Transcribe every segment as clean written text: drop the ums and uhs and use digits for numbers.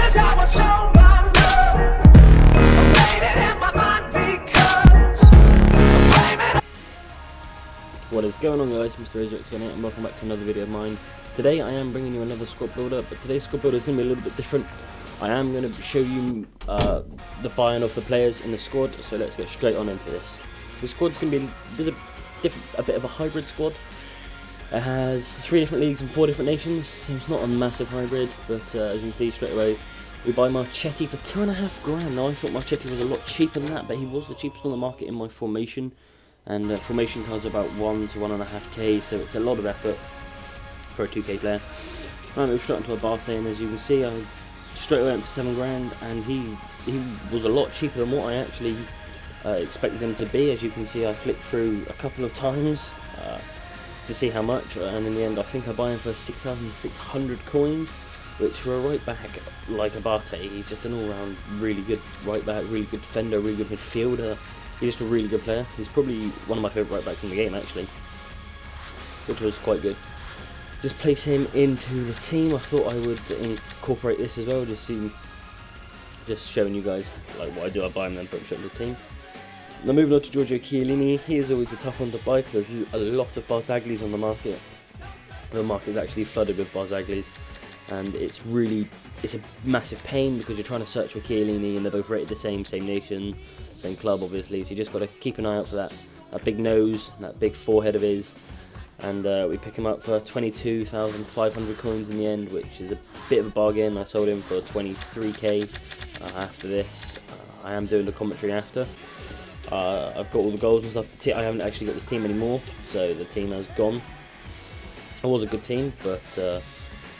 is how I show my love. I'm waiting in my mind because I'm blaming. What is going on, guys? Mr. Resurrection here, and welcome back to another video of mine. Today I am bringing you another squad builder, but today's squad builder is going to be a little bit different. I am going to show you the buy-in of the players in the squad, so let's get straight on into this. The squad's going to be a bit of a hybrid squad. It has 3 different leagues and 4 different nations, so it's not a massive hybrid, but as you can see straight away, we buy Marchetti for £2.5 grand. Now I thought Marchetti was a lot cheaper than that, but he was the cheapest on the market in my formation. And formation cards are about 1 to 1.5k, so it's a lot of effort for a 2k player. Right, we've straight into a Barthe, and as you can see, I straight away went for 7 grand, and he was a lot cheaper than what I actually expected him to be. As you can see, I flicked through a couple of times to see how much, and in the end I think I buy him for 6,600 coins, which for a right back like a Barthe, he's just an all-round really good right back, really good defender, really good midfielder. He's just a really good player. He's probably one of my favourite right backs in the game actually, which was quite good. Just place him into the team. I thought I would incorporate this as well, just showing you guys like why do I buy him, then put him straight in the team. Now moving on to Giorgio Chiellini, he is always a tough one to buy because there's a lot of Barzaglis on the market. The market is actually flooded with Barzaglis, and it's a massive pain because you're trying to search for Chiellini and they're both rated the same nation, same club obviously, so you just got to keep an eye out for that big nose, that big forehead of his, and we pick him up for 22,500 coins in the end, which is a bit of a bargain. I sold him for 23k after this. I am doing the commentary after. I've got all the goals and stuff. I haven't actually got this team anymore, so the team has gone. It was a good team, but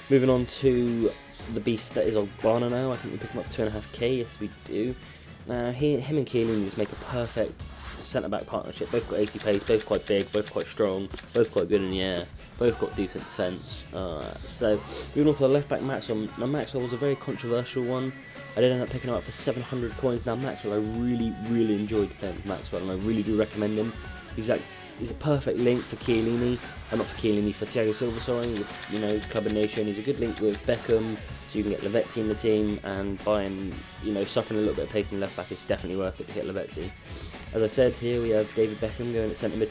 moving on to the beast that is Ogbonna now. I think we pick him up 2.5k, yes we do. Now him and Chiellini just make a perfect centre-back partnership. Both got 80 pace, both quite big, both quite strong, both quite good in the air, both got decent defence. So moving on to the left-back Maxwell. Now Maxwell was a very controversial one. I did end up picking him up for 700 coins. Now Maxwell, I really enjoyed playing with Maxwell, and I really do recommend him. He's a perfect link for Chiellini, not for Chiellini, for Thiago Silva, sorry, with, you know, Club and Nation. He's a good link with Beckham, so you can get Lavezzi in the team, and buying, you know, suffering a little bit of pace in the left back is definitely worth it to get Lavezzi. As I said, here we have David Beckham going at centre mid.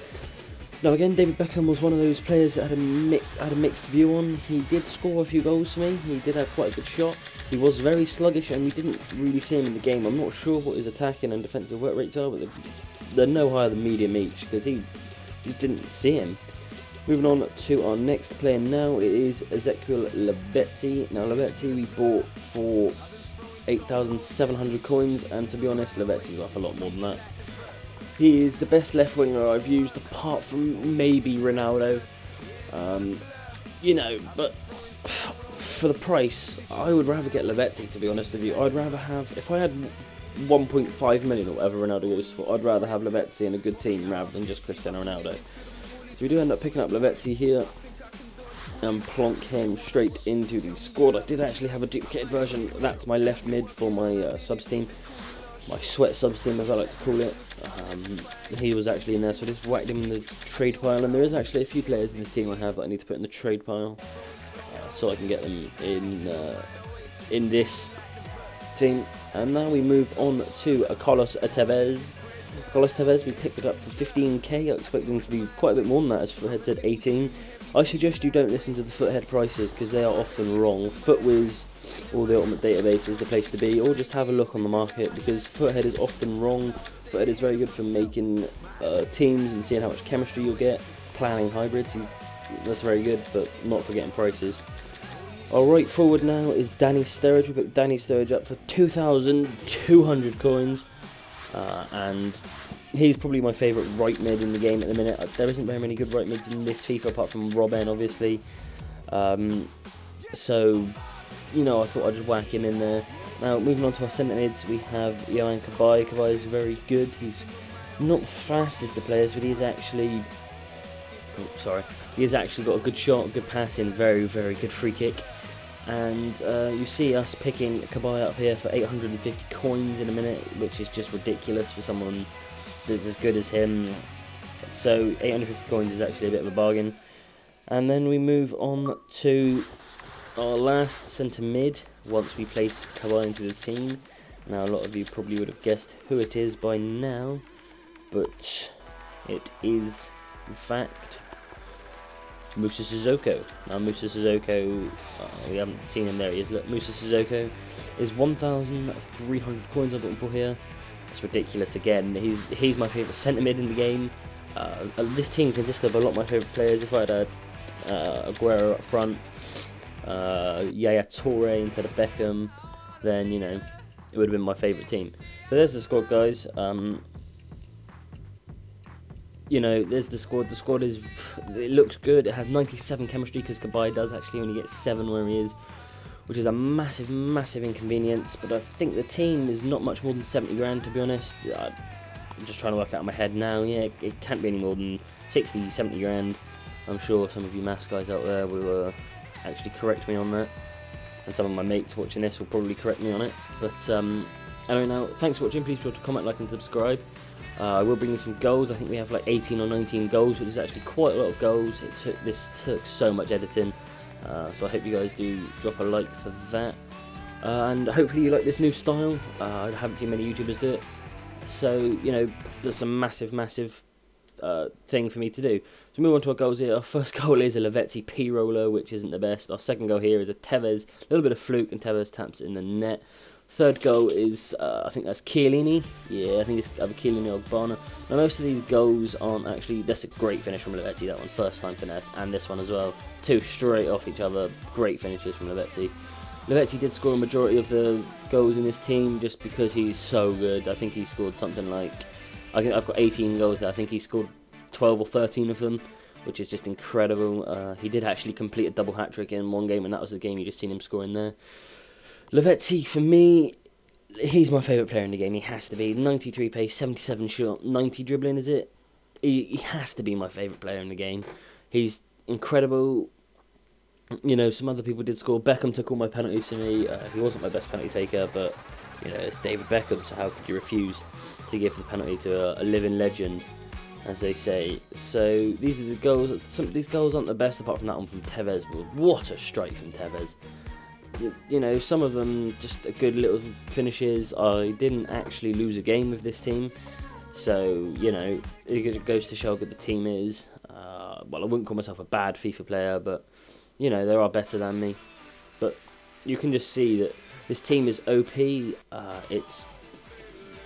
Now again, David Beckham was one of those players that had a mixed view on. He did score a few goals for me. He did have quite a good shot. He was very sluggish, and we didn't really see him in the game. I'm not sure what his attacking and defensive work rates are, but they're no higher than medium each, because you didn't see him. Moving on to our next player now, it is Ezequiel Lavezzi. Now Lavezzi we bought for 8,700 coins, and to be honest, Lavezzi's worth a lot more than that. He is the best left winger I've used, apart from maybe Ronaldo. You know, but for the price, I would rather get Lavezzi, to be honest with you. I'd rather have, if I had 1.5 million or whatever Ronaldo goes for, I'd rather have Lavezzi in a good team rather than just Cristiano Ronaldo. So we do end up picking up Lavezzi here and plonk him straight into the squad. I did actually have a duplicated version. That's my left mid for my subs team, my sweat subs team as I like to call it. He was actually in there, so I just whacked him in the trade pile, and there is actually a few players in the team I have that I need to put in the trade pile, so I can get them in this team. And now we move on to Carlos Tevez. Carlos Tevez, we picked it up for 15k. I expect him to be quite a bit more than that, as Foothead said 18. I suggest you don't listen to the Foothead prices because they are often wrong. Footwiz or the Ultimate Database is the place to be, or just have a look on the market, because Foothead is often wrong. Foothead is very good for making teams and seeing how much chemistry you'll get, planning hybrids. That's very good, but not for getting prices. Our right forward now is Danny Sturridge. We picked Danny Sturridge up for 2,200 coins, and he's probably my favourite right mid in the game at the minute. There isn't very many good right mids in this FIFA apart from Robben, obviously. So, you know, I thought I'd just whack him in there. Now, moving on to our centre mids, we have Johan Cabaye. Cabaye is very good. He's not the fastest of players, but he's actually... Oh, sorry. He has actually got a good shot, good passing, very good free kick. And you see us picking Cabaye up here for 850 coins in a minute, which is just ridiculous for someone that's as good as him. So 850 coins is actually a bit of a bargain. And then we move on to our last centre mid, once we place Kawhi into the team. Now a lot of you probably would have guessed who it is by now, but it is in fact Musa Sissoko. Now Musa Sissoko, we haven't seen him, there he is. Look, Musa Sissoko is 1,300 coins I've got him for here. It's ridiculous. Again, he's my favourite centre mid in the game. This team consists of a lot of my favourite players. If I had Aguero up front, Yaya Toure instead of Beckham, then you know it would have been my favourite team. So there's the squad, guys. You know, there's the squad. The squad is, it looks good. It has 97 chemistry because Kabay does actually only get 7 where he is, which is a massive, massive inconvenience. But I think the team is not much more than 70 grand, to be honest. I'm just trying to work out in my head now. Yeah, it can't be any more than 60, 70 grand. I'm sure some of you maths guys out there will actually correct me on that, and some of my mates watching this will probably correct me on it. But anyway, now thanks for watching. Please be sure to comment, like and subscribe. I will bring you some goals. I think we have like 18 or 19 goals, which is actually quite a lot of goals. This took so much editing, so I hope you guys do drop a like for that. And hopefully you like this new style. I haven't seen many YouTubers do it, so you know there's a massive thing for me to do. So move on to our goals here. Our first goal is a Lavezzi P-roller, which isn't the best. Our second goal here is a Tevez, a little bit of fluke, and Tevez taps it in the net. Third goal is, I think that's Chiellini. Yeah, I think it's either Chiellini or Gbana. Now most of these goals aren't actually, that's a great finish from Lavezzi, that one, first time finesse, and this one as well. 2 straight off each other, great finishes from Lavezzi. Lavezzi did score a majority of the goals in this team just because he's so good. I think he scored something like, I think I've got 18 goals there. I think he scored 12 or 13 of them, which is just incredible. He did actually complete a double hat-trick in one game, and that was the game you just seen him scoring there. Lavezzi, for me, he's my favourite player in the game. He has to be. 93 pace, 77 shot, 90 dribbling, is it? He has to be my favourite player in the game. He's incredible. You know, some other people did score. Beckham took all my penalties to me. He wasn't my best penalty taker, but you know, it's David Beckham, so how could you refuse to give the penalty to a living legend, as they say. So these are the goals. These goals aren't the best, apart from that one from Tevez. What a strike from Tevez. You know, some of them just a good little finishes. I didn't actually lose a game with this team, so you know it goes to show how good the team is. Well, I wouldn't call myself a bad FIFA player, but you know there are better than me. But you can just see that this team is OP. It's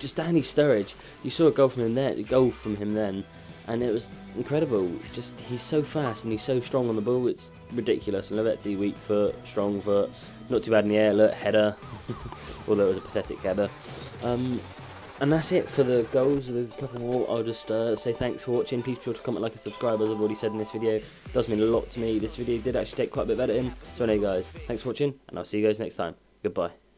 just Danny Sturridge. You saw a goal from him there, then, and it was incredible. Just he's so fast and he's so strong on the ball. It's ridiculous. And Lavezzi, weak foot, strong foot, not too bad in the air. Look, header, although it was a pathetic header. And that's it for the goals. There's a couple more. I'll just say thanks for watching. Please be sure to comment, like and subscribe, as I've already said in this video. It does mean a lot to me. This video did actually take quite a bit of editing. So anyway guys, thanks for watching, and I'll see you guys next time. Goodbye.